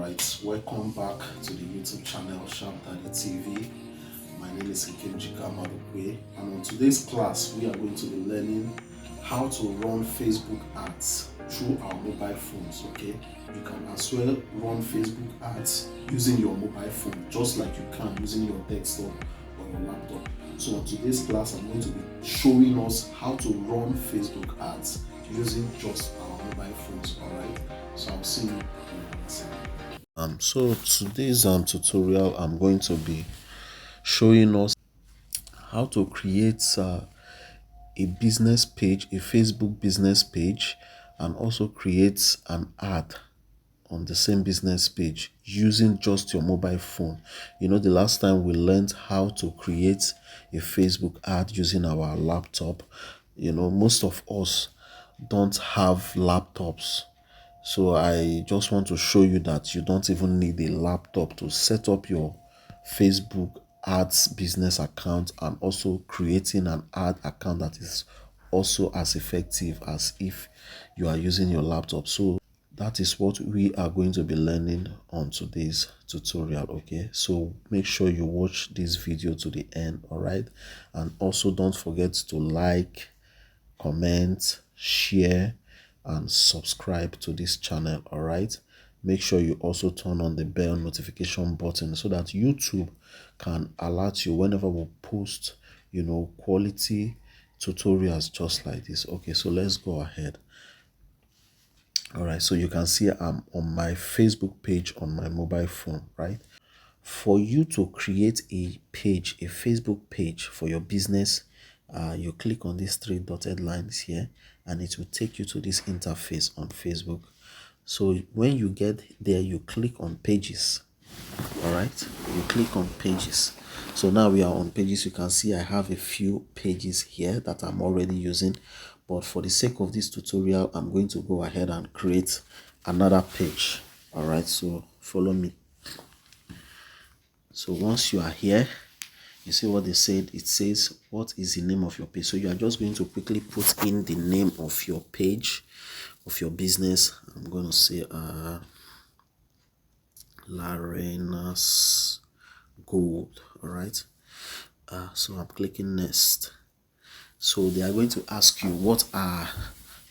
Alright, welcome back to the YouTube channel Sharp Daddy TV. My name is Ikemjika Madukwe, and on today's class we are going to be learning how to run Facebook ads through our mobile phones. Okay, you can as well run Facebook ads using your mobile phone, just like you can using your desktop or your laptop. So on today's class I'm going to be showing us how to run Facebook ads using just our mobile phones. Alright, so I'll see you in the next time. So today's tutorial, I'm going to be showing us how to create a business page, a Facebook business page, and also create an ad on the same business page using just your mobile phone. You know, the last time we learned how to create a Facebook ad using our laptop, you know, most of us don't have laptops. So I just want to show you that you don't even need a laptop to set up your Facebook ads business account, and also creating an ad account that is also as effective as if you are using your laptop. So that is what we are going to be learning on today's tutorial. Okay, so make sure you watch this video to the end. All right, and also don't forget to like, comment, share, and subscribe to this channel. All right, make sure you also turn on the bell notification button so that YouTube can alert you whenever we post, you know, quality tutorials just like this. Okay, so let's go ahead. All right, so you can see I'm on my Facebook page on my mobile phone, right? For you to create a page, a Facebook page for your business, you click on these three dotted lines here, and it will take you to this interface on Facebook. So when you get there, you click on pages. All right, you click on pages. So now we are on pages. You can see I have a few pages here that I'm already using, but for the sake of this tutorial I'm going to go ahead and create another page. All right, so follow me. So once you are here, you see what they said. It says, what is the name of your page? So you are just going to quickly put in the name of your page, of your business. I'm going to say Larena's Gold. All right, so I'm clicking next. So they are going to ask you what are,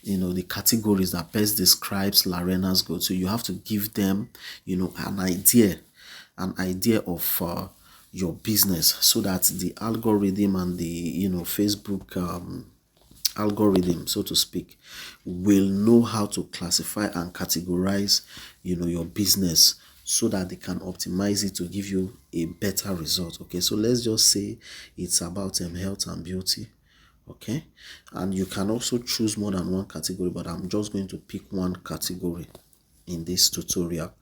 you know, the categories that best describes Larena's Gold. So you have to give them, you know, an idea of your business, so that the algorithm and the, you know, Facebook algorithm, so to speak, will know how to classify and categorize, you know, your business, so that they can optimize it to give you a better result. Okay, so let's just say it's about health and beauty. Okay, and you can also choose more than one category, but I'm just going to pick one category in this tutorial.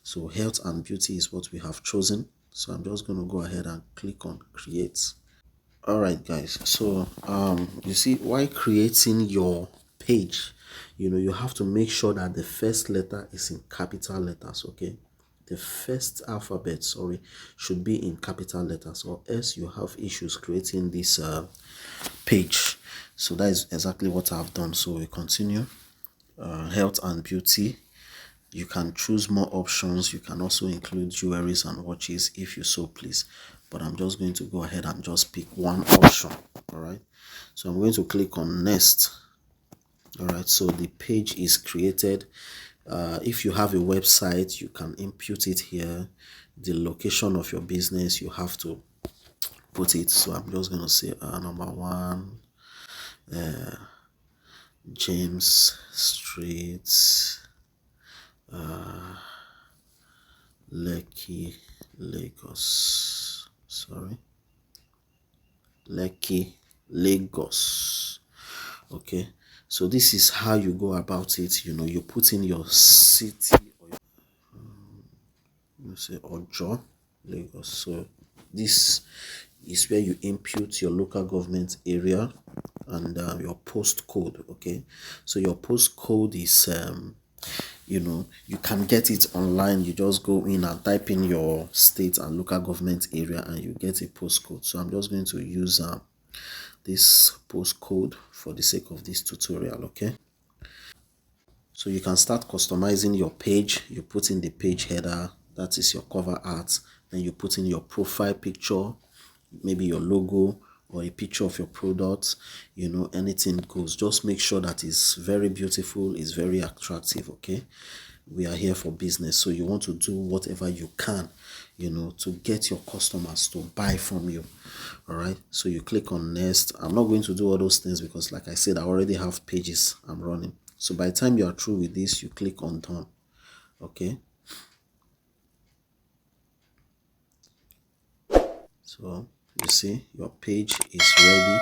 So health and beauty is what we have chosen, so I'm just going to go ahead and click on create. All right guys, so you see, while creating your page, you know, you have to make sure that the first letter is in capital letters. Okay, the first alphabet, sorry, should be in capital letters, or else you have issues creating this page. So that is exactly what I've done. So we continue. Health and beauty, you can choose more options. You can also include jewelries and watches if you so please, but I'm just going to go ahead and just pick one option. All right, so I'm going to click on next. All right, so the page is created. If you have a website, you can input it here. The location of your business, you have to put it. So I'm just going to say number 1 James Street, Lekki, Lagos. Sorry, Lekki, Lagos. Okay, so this is how you go about it. You know, you put in your city, or you say Ojo, Lagos. So this is where you input your local government area and your postcode. Okay, so your postcode is you know, you can get it online. You just go in and type in your state and local government area and you get a postcode. So I'm just going to use this postcode for the sake of this tutorial. Okay, So you can start customizing your page. You put in the page header, that is your cover art. Then you put in your profile picture, maybe your logo or a picture of your product. Anything goes. Just make sure that it's very beautiful, it's very attractive. Okay, we are here for business, so you want to do whatever you can, to get your customers to buy from you. All right, so you click on next. I'm not going to do all those things because, like I said, I already have pages I'm running. So by the time you are through with this, you click on done. Okay, so you see your page is ready.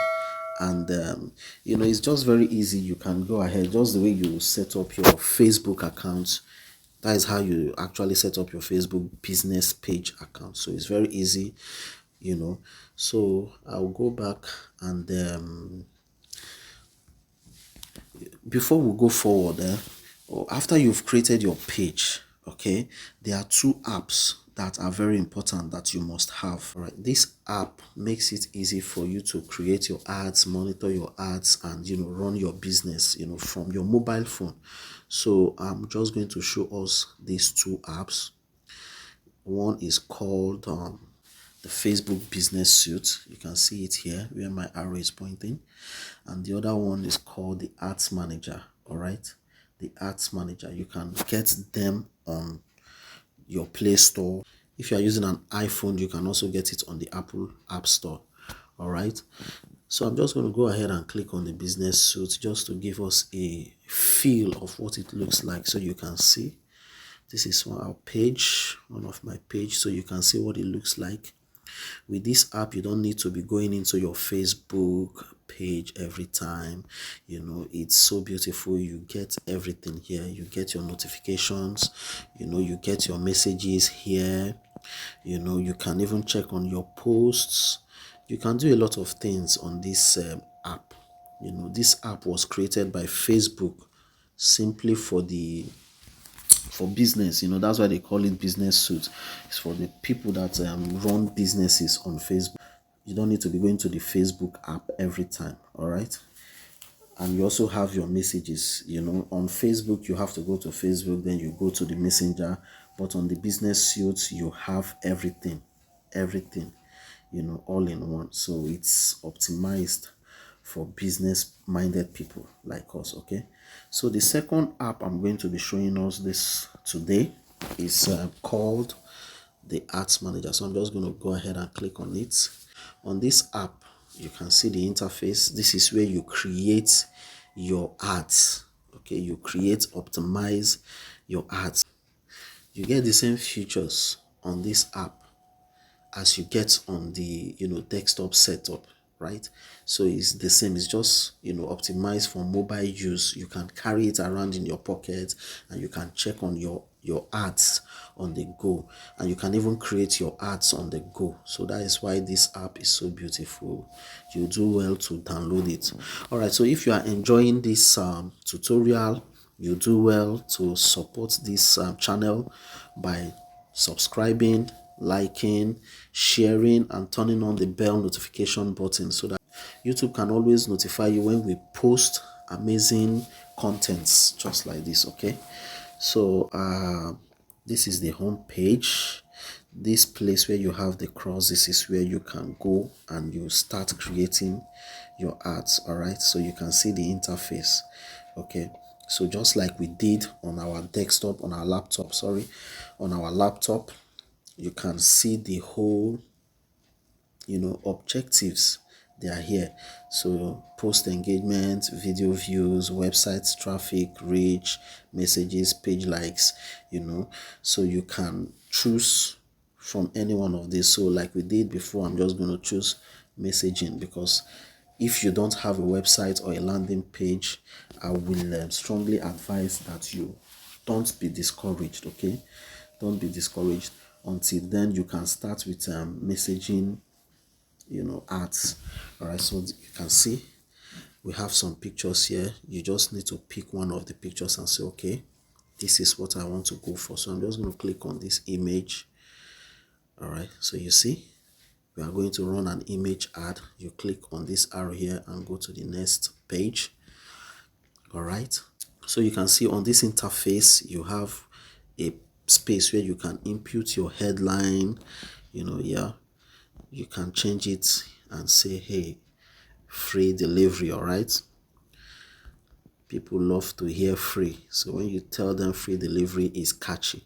And it's just very easy. You can go ahead just the way you set up your Facebook account. That is how you actually set up your Facebook business page account. So it's very easy. So I'll go back and before we go forward, or after you've created your page, okay, there are two apps that are very important that you must have. All right, this app makes it easy for you to create your ads, monitor your ads, and run your business from your mobile phone. So I'm just going to show us these two apps. One is called the Facebook Business Suite. You can see it here where my arrow is pointing. And the other one is called the Ads Manager. All right, the Ads Manager. You can get them on your Play Store. If you are using an iPhone, you can also get it on the Apple App Store. All right, so I'm just going to go ahead and click on the Business Suite just to give us a feel of what it looks like, so you can see. This is one of my page, so you can see what it looks like. With this app, you don't need to be going into your Facebook page every time. It's so beautiful. You get everything here. You get your notifications, you get your messages here. You can even check on your posts. You can do a lot of things on this app. This app was created by Facebook simply for business. That's why they call it Business Suite. It's for the people that run businesses on Facebook. You don't need to be going to the Facebook app every time. All right, and you also have your messages. On Facebook, you have to go to Facebook, then you go to the Messenger. But on the Business Suite, you have everything, all in one. So it's optimized for business minded people like us. Okay, so the second app I'm going to be showing us this today is called the Ads Manager. So I'm just going to go ahead and click on it. On this app, you can see the interface. This is where you create your ads. Okay, you optimize your ads. You get the same features on this app as you get on the desktop setup, right? So it's the same. It's just optimized for mobile use. You can carry it around in your pocket, and you can check on your ads on the go, and you can even create your ads on the go. So that is why this app is so beautiful. You do well to download it. All right, so if you are enjoying this tutorial, you do well to support this channel by subscribing, liking, sharing, and turning on the bell notification button so that YouTube can always notify you when we post amazing contents just like this. Okay, so this is the home page. This place where you have the cross, this is where you can go and you start creating your ads. All right, so you can see the interface. Okay, so just like we did on our desktop, on our laptop, you can see the whole objectives. They are here. So post engagement, video views, website traffic, reach, messages, page likes, so you can choose from any one of these. So like we did before, I'm just going to choose messaging, because if you don't have a website or a landing page, I will strongly advise that you don't be discouraged. Okay, don't be discouraged. Until then, you can start with messaging ads. All right, so you can see we have some pictures here. You just need to pick one of the pictures and say, okay, this is what I want to go for. So I'm just going to click on this image. All right, so you see we are going to run an image ad. You click on this arrow here and go to the next page. All right, So you can see on this interface, you have a space where you can input your headline, yeah, you can change it and say, hey, free delivery. All right, people love to hear free, so when you tell them free delivery is catchy.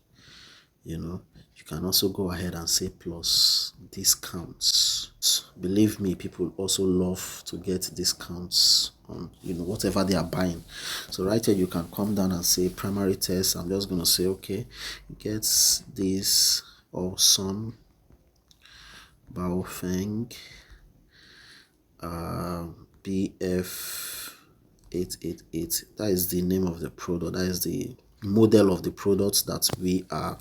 You can also go ahead and say plus discounts. Believe me, people also love to get discounts on whatever they are buying. So right here you can come down and say primary test. I'm just going to say, okay, get this awesome Baofeng BF 888. That is the name of the product. That is the model of the product that we are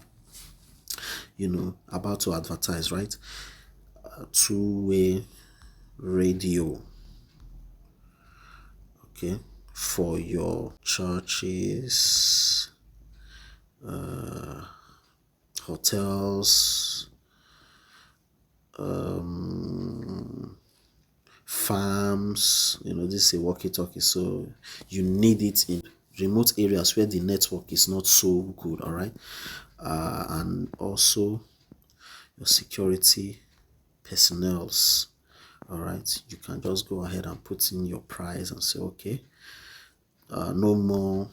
about to advertise, right? Two-way radio, okay, for your churches, hotels, farms. This is a walkie-talkie, so you need it in remote areas where the network is not so good. All right, and also your security personnels. All right, you can just go ahead and put in your price and say, okay, no more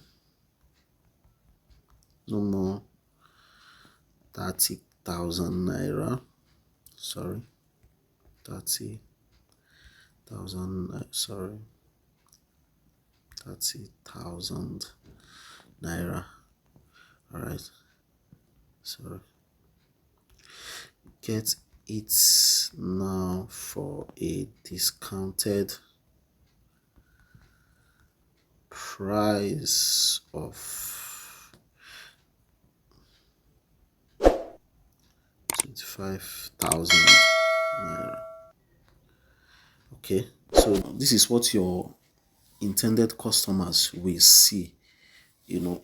30,000 naira. Sorry, 30,000. Sorry, 30,000 naira. All right, sorry. Get it now for a discounted price of 25,000 naira. Okay, so this is what your intended customers will see,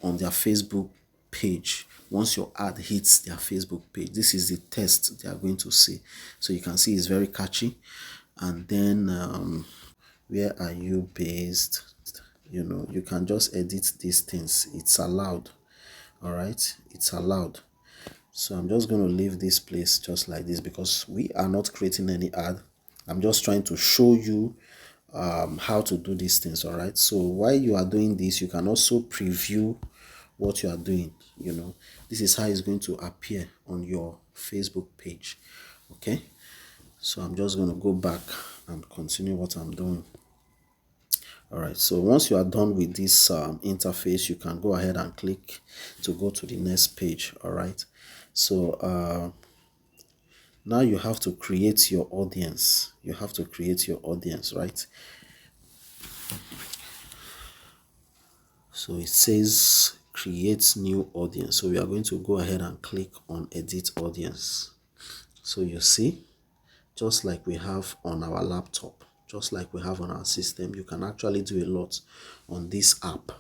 on their Facebook page. Once your ad hits their Facebook page, this is the test they are going to see. So you can see it's very catchy. And then where are you based? You can just edit these things. It's allowed. All right, it's allowed. So I'm just going to leave this place just like this because we are not creating any ad. I'm just trying to show you how to do these things. All right, so while you are doing this, you can also preview what you are doing. This is how it's going to appear on your Facebook page. Okay, so I'm just going to go back and continue what I'm doing. All right, so once you are done with this interface, you can go ahead and click to go to the next page. All right, so now you have to create your audience. You have to create your audience, right? So it says create new audience. So we are going to go ahead and click on edit audience. So you see, just like we have on our laptop, just like we have on our system, you can actually do a lot on this app.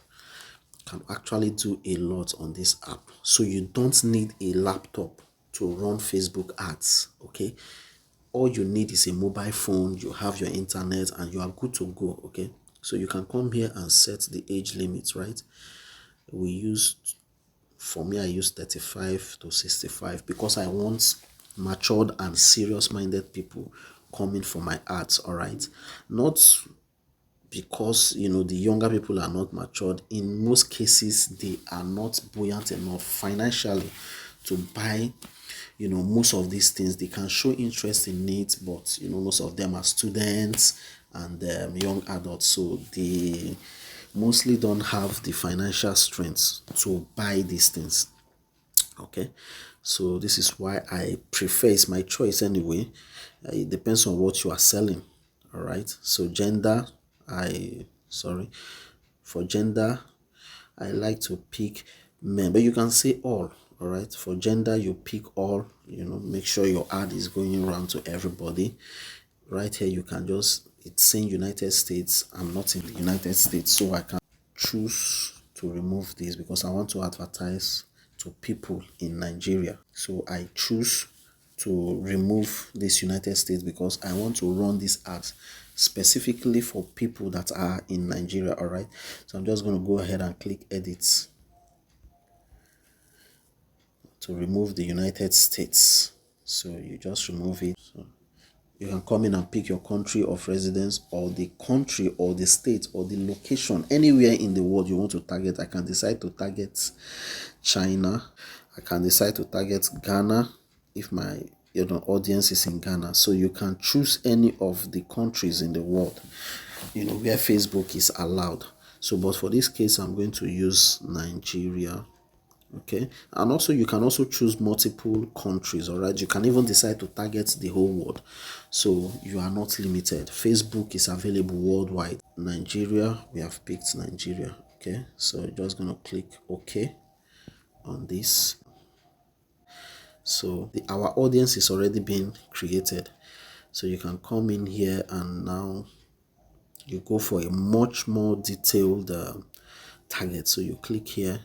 So you don't need a laptop to run Facebook ads. Okay, all you need is a mobile phone, you have your internet, and you are good to go. Okay, so you can come here and set the age limit, right? For me, I use 35 to 65 because I want matured and serious minded people coming for my ads. All right, not because the younger people are not matured. In most cases, they are not buoyant enough financially to buy most of these things. They can show interest in it, but most of them are students and young adults, so they mostly don't have the financial strength to buy these things. Okay, so this is why I prefer, it's my choice anyway. It depends on what you are selling. All right, so for gender, I like to pick men, but you can say all. All right, for gender you pick all. Make sure your ad is going around to everybody. Right here you can just, it's saying United States. I'm not in the United States, so I can choose to remove this because I want to advertise to people in Nigeria. So I choose to remove this United States because I want to run this ads specifically for people that are in Nigeria. All right, so I'm just going to go ahead and click edit to remove the United States. So you just remove it. So you can come in and pick your country of residence, or the country or the state or the location anywhere in the world you want to target. I can decide to target China. I can decide to target Ghana if my audience is in Ghana. So you can choose any of the countries in the world where Facebook is allowed. So but for this case, I'm going to use Nigeria. Okay, and also you can also choose multiple countries. All right, you can even decide to target the whole world, so you are not limited. Facebook is available worldwide. Nigeria, we have picked Nigeria. Okay, so just gonna click OK on this. So our audience is already being created, so you can come in here and now you go for a much more detailed target. So you click here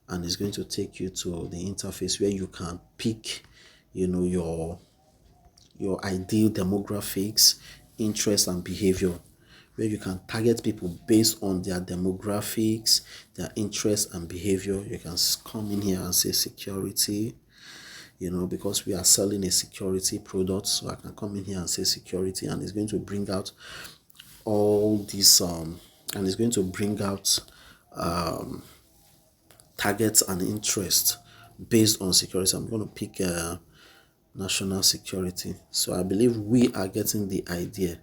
and it's going to take you to the interface where you can pick your ideal demographics, interest and behavior, where you can target people based on their demographics, their interest and behavior. You can come in here and say security, because we are selling a security product. So I can come in here and say security, and it's going to bring out all these and it's going to bring out targets and interest based on security. I'm going to pick national security. So I believe we are getting the idea.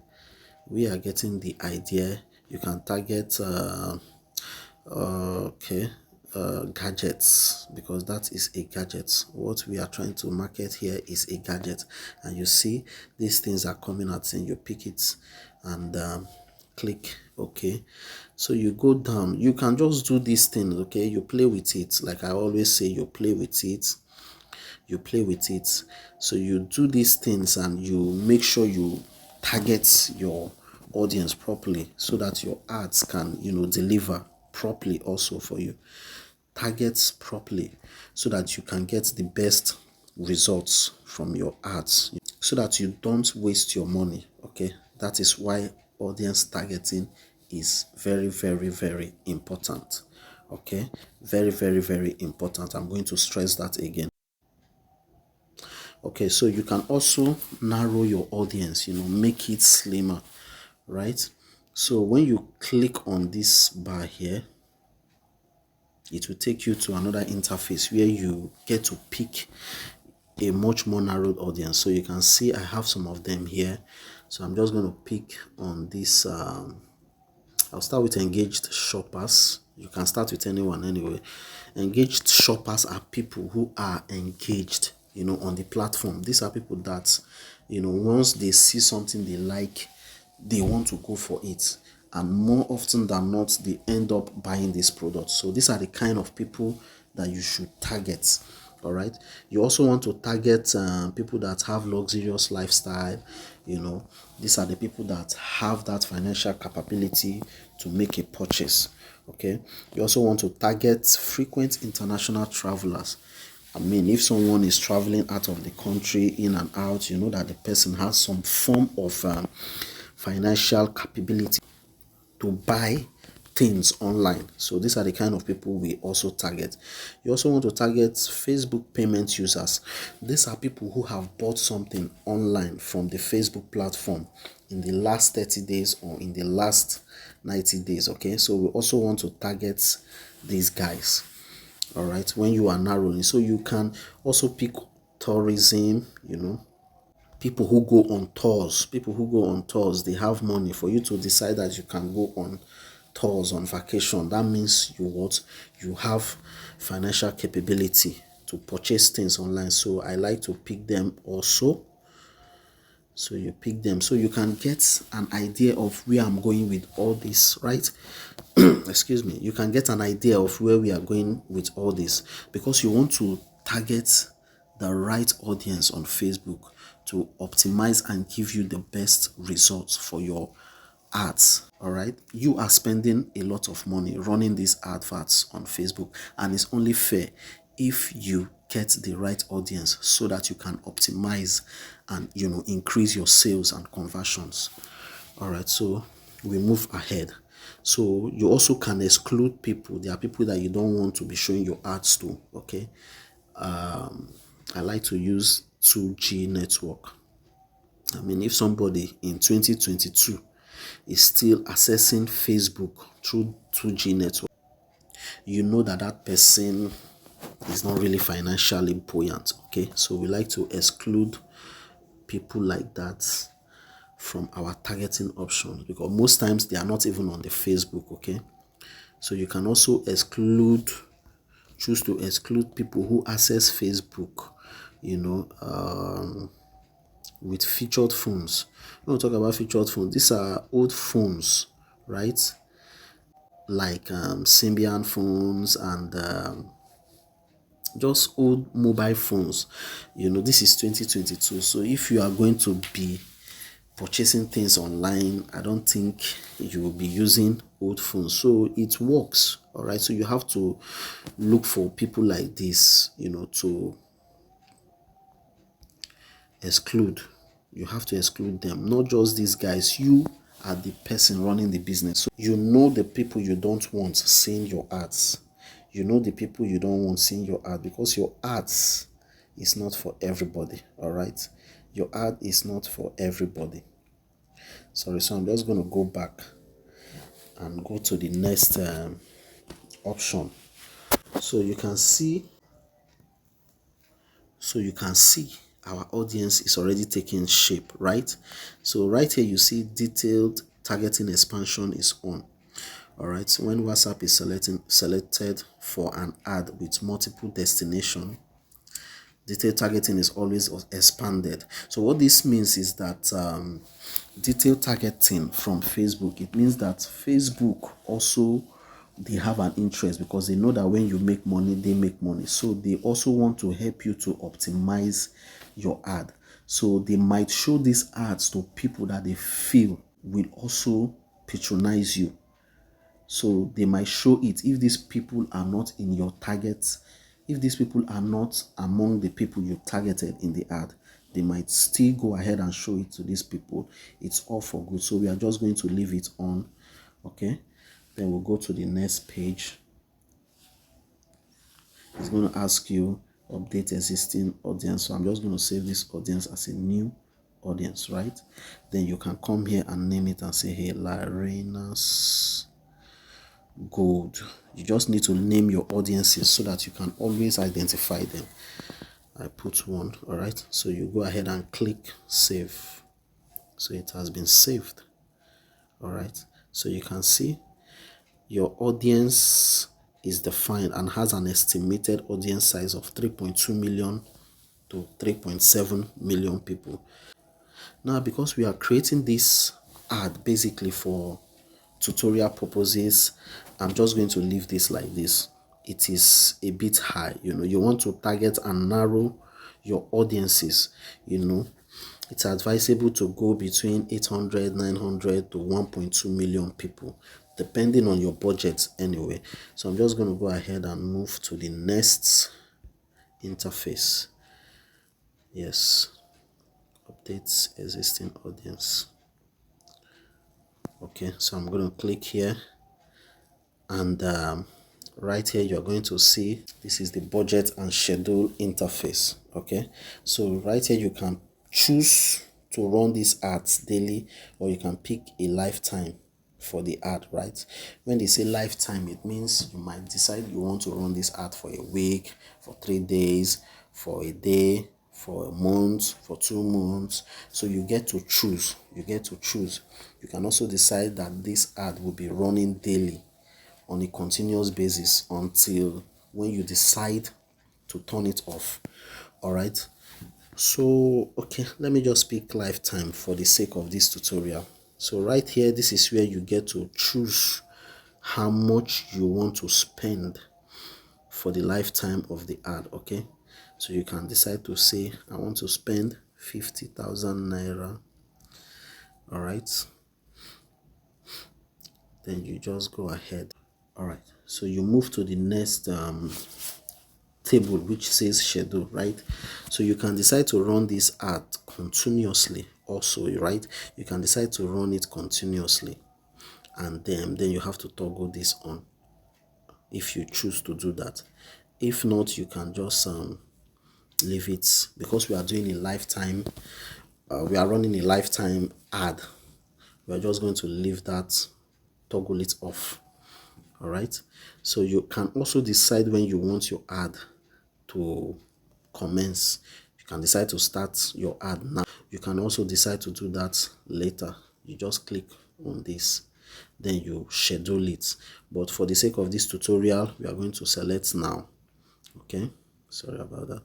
You can target gadgets, because that is a gadget. What we are trying to market here is a gadget, and you see these things are coming out, and you pick it and click OK. So you go down, you can just do these things. Okay, you play with it. Like I always say, you play with it. So you do these things and you make sure you target your audience properly, so that your ads can deliver properly. Also for you, targets properly so that you can get the best results from your ads, so that you don't waste your money. Okay, that is why audience targeting is very, very, very important. Okay, very, very, very important. I'm going to stress that again. Okay, so you can also narrow your audience, make it slimmer, right? So when you click on this bar here, it will take you to another interface where you get to pick a much more narrowed audience. So you can see I have some of them here. So I'm just going to pick on this. I'll start with engaged shoppers. You can start with anyone anyway. Engaged shoppers are people who are engaged, on the platform. These are people that, once they see something they like, they want to go for it. And more often than not, they end up buying this product. So these are the kind of people that you should target. All right, you also want to target people that have luxurious lifestyle. These are the people that have that financial capability to make a purchase. Okay, you also want to target frequent international travelers. I mean, if someone is traveling out of the country, in and out, that the person has some form of financial capability to buy things online. So these are the kind of people we also target. You also want to target Facebook payment users. These are people who have bought something online from the Facebook platform in the last 30 days or in the last 90 days. Okay, so we also want to target these guys. All right, when you are narrowing, so you can also pick tourism, people who go on tours. They have money. For you to decide that you can go on tours, on vacation, that means you have financial capability to purchase things online. So I like to pick them also. So you pick them so you can get an idea of where I'm going with all this, right? Excuse me. You can get an idea of where we are going with all this, because you want to target the right audience on Facebook to optimize and give you the best results for your ads. All right, you are spending a lot of money running these adverts on Facebook, and it's only fair if you get the right audience so that you can optimize and increase your sales and conversions. All right, so we move ahead. So you also can exclude people. There are people that you don't want to be showing your ads to. Okay, I like to use 2G network. I mean, if somebody in 2022 is still accessing Facebook through 2G network, you know that that person is not really financially buoyant. Okay, so we like to exclude people like that from our targeting options, because most times they are not even on the Facebook. Okay, so you can also choose to exclude people who access Facebook, you know, with featured phones. When we talk about featured phones, these are old phones, right? Like Symbian phones and just old mobile phones. You know, this is 2022. So if you are going to be purchasing things online, I don't think you will be using old phones. So it works. All right. So you have to look for people like this, you know, to exclude. You have to exclude them, not just these guys. You are the person running the business, so you know the people you don't want seeing your ads. You know the people you don't want seeing your ad, because your ads is not for everybody. All right, your ad is not for everybody. Sorry, so I'm just going to go back and go to the next option. So you can see our audience is already taking shape, right? So right here you see detailed targeting expansion is on. All right, so when WhatsApp is selected for an ad with multiple destination, detailed targeting is always expanded. So what this means is that detailed targeting from Facebook, it means that Facebook also, they have an interest, because they know that when you make money, they make money. So they also want to help you to optimize your ad. So they might show these ads to people that they feel will also patronize you. So they might show it if these people are not in your targets. If these people are not among the people you targeted in the ad, they might still go ahead and show it to these people. It's all for good. So we are just going to leave it on. Okay, then we'll go to the next page. It's going to ask you update existing audience. So I'm just going to save this audience as a new audience, right? Then you can come here and name it and say, hey, Larenas Gold. You just need to name your audiences so that you can always identify them. I put one. All right, so you go ahead and click save. So it has been saved. All right, so you can see your audience is defined and has an estimated audience size of 3.2 million to 3.7 million people. Now, because we are creating this ad basically for tutorial purposes, I'm just going to leave this like this. It is a bit high. You know, you want to target and narrow your audiences. You know, it's advisable to go between 800, 900 to 1.2 million people, depending on your budget anyway. So I'm just going to go ahead and move to the next interface. Yes, updates existing audience. Okay, so I'm going to click here, and right here you're going to see this is the budget and schedule interface. Okay, so right here you can choose to run these ads daily, or you can pick a lifetime for the ad. Right, when they say lifetime, it means you might decide you want to run this ad for a week, for 3 days, for a day, for a month, for 2 months. So you get to choose. You can also decide that this ad will be running daily on a continuous basis until when you decide to turn it off. All right, so okay, let me just pick lifetime for the sake of this tutorial. So right here, this is where you get to choose how much you want to spend for the lifetime of the ad. Okay, so you can decide to say I want to spend 50,000 naira. All right, then you just go ahead. All right, so you move to the next table which says schedule, right? So you can decide to run this ad continuously also, right? You can decide to run it continuously, and then you have to toggle this on if you choose to do that. If not, you can just leave it, because we are doing a lifetime, we are running a lifetime ad. We are just going to leave that, toggle it off. All right. So you can also decide when you want your ad to commence. You can decide to start your ad now. You can also decide to do that later. You just click on this, then you schedule it. But for the sake of this tutorial, we are going to select now. Okay, sorry about that.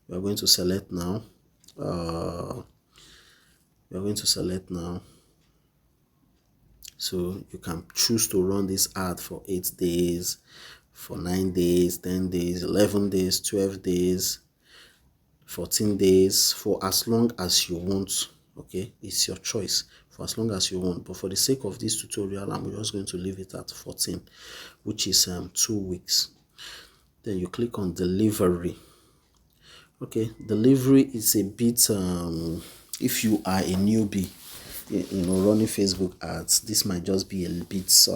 We are going to select now. We are going to select now. So you can choose to run this ad for 8 days, for 9 days, 10 days, 11 days, 12 days, 14 days, for as long as you want. Okay, it's your choice, for as long as you want. But for the sake of this tutorial, I'm just going to leave it at 14, which is 2 weeks. Then you click on delivery. Okay, delivery is a bit if you are a newbie, running Facebook ads, this might just be a bit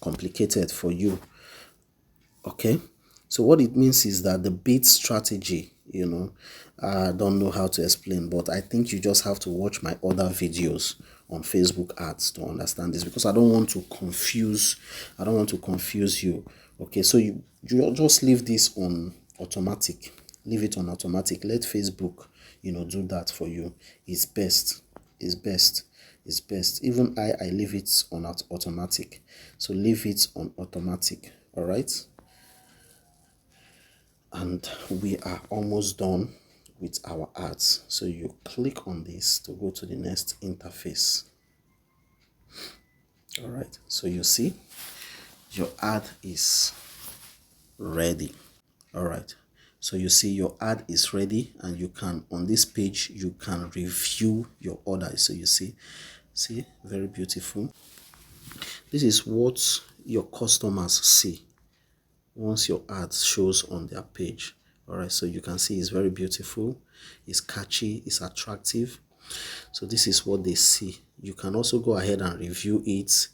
complicated for you. Okay, so what it means is that the bid strategy, I don't know how to explain, but I think you just have to watch my other videos on Facebook ads to understand this, because I don't want to confuse you. Okay, so you just leave this on automatic. Leave it on automatic. Let Facebook do that for you. It's best. Even I leave it on automatic. So leave it on automatic. All right, and we are almost done with our ads. So you click on this to go to the next interface. All right, so you see your ad is ready. All right, so you see your ad is ready, and you can, on this page, you can review your order. So you see very beautiful. This is what your customers see once your ad shows on their page. All right, so you can see it's very beautiful, it's catchy, it's attractive. So this is what they see. You can also go ahead and review it,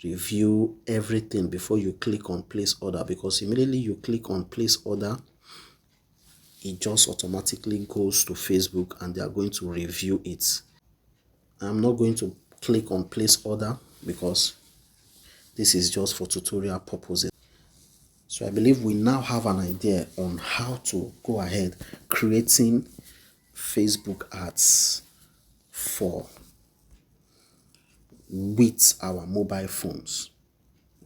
review everything before you click on place order, because immediately you click on place order, it just automatically goes to Facebook and they are going to review it. I'm not going to click on place order because this is just for tutorial purposes. So I believe we now have an idea on how to go ahead creating Facebook ads with our mobile phones.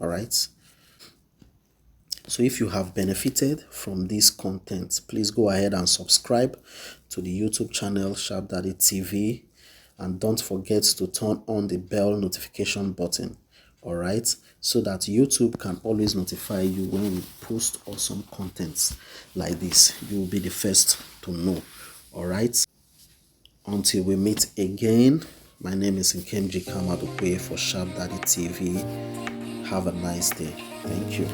All right. So if you have benefited from this content, please go ahead and subscribe to the YouTube channel Sharp Daddy TV, and don't forget to turn on the bell notification button. All right, so that YouTube can always notify you when we post awesome contents like this. You will be the first to know. All right, until we meet again, my name is Nkemji Kamadokwe for Sharp Daddy TV. Have a nice day. Thank you.